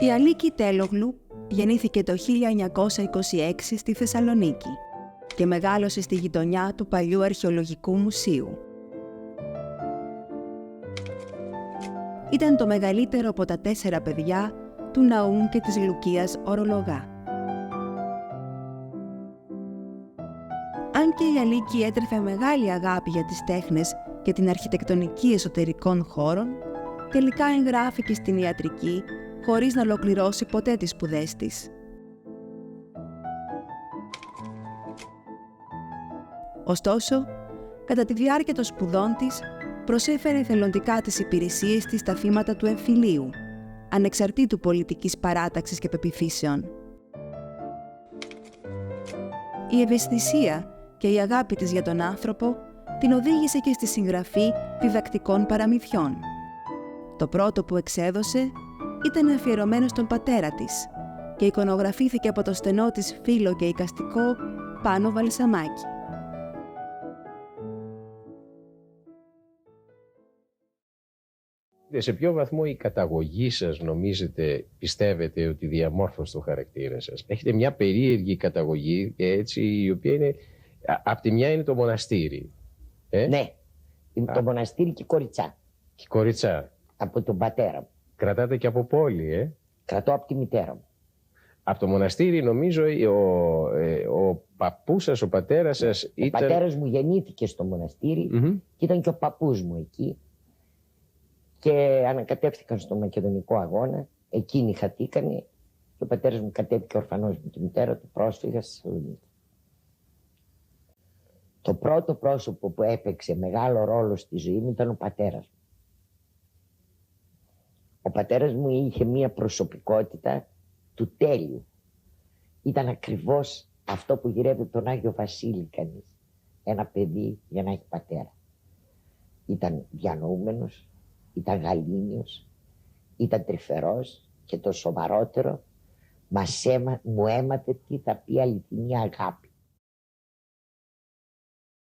Η Αλίκη Τέλογλου γεννήθηκε το 1926 στη Θεσσαλονίκη και μεγάλωσε στη γειτονιά του παλιού αρχαιολογικού μουσείου. Ήταν το μεγαλύτερο από τα 4 παιδιά του Ναούμ και της Λουκίας Ορολογά. Αν και η Αλίκη έτρεφε μεγάλη αγάπη για τις τέχνες και την αρχιτεκτονική εσωτερικών χώρων, τελικά εγγράφηκε στην ιατρική χωρίς να ολοκληρώσει ποτέ τις σπουδές της. Ωστόσο, κατά τη διάρκεια των σπουδών της, προσέφερε εθελοντικά τις υπηρεσίες της στα θύματα του εμφυλίου, ανεξαρτήτου πολιτικής παράταξης και πεποιθήσεων. Η ευαισθησία και η αγάπη της για τον άνθρωπο την οδήγησε και στη συγγραφή διδακτικών παραμυθιών. Το πρώτο που εξέδωσε ήταν αφιερωμένο στον πατέρα της και εικονογραφήθηκε από το στενό της φίλο και εικαστικό Πάνο Βαλσαμάκη. Σε ποιο βαθμό η καταγωγή σας πιστεύετε ότι διαμόρφωσε το χαρακτήρα σας? Έχετε μια περίεργη καταγωγή, έτσι, η οποία είναι, απ' τη μια είναι το μοναστήρι. Ναι, το μοναστήρι και η Κοριτσά. Και η Κοριτσά. Από τον πατέρα μου. Κρατάτε και από πόλη, Κρατώ από τη μητέρα μου. Από το μοναστήρι νομίζω ο παππούς σας, ο πατέρας σας ήταν... Ο πατέρας μου γεννήθηκε στο μοναστήρι και ήταν και ο παππούς μου εκεί. Και ανακατεύθηκαν στο Μακεδονικό Αγώνα, εκείνοι χαθήκανε και ο πατέρας μου κατέβηκε ορφανός με τη μητέρα του, πρόσφυγα στη Θεσσαλονίκη. Το πρώτο πρόσωπο που έπαιξε μεγάλο ρόλο στη ζωή μου ήταν ο πατέρας μου. Ο πατέρας μου είχε μία προσωπικότητα του τέλειου. Ήταν ακριβώς αυτό που γυρεύει τον Άγιο Βασίλη κανείς. Ένα παιδί για να έχει πατέρα. Ήταν διανοούμενος, ήταν γαλήνιος, ήταν τρυφερός και το σοβαρότερο μου έμαθε τι θα πει αληθινή αγάπη.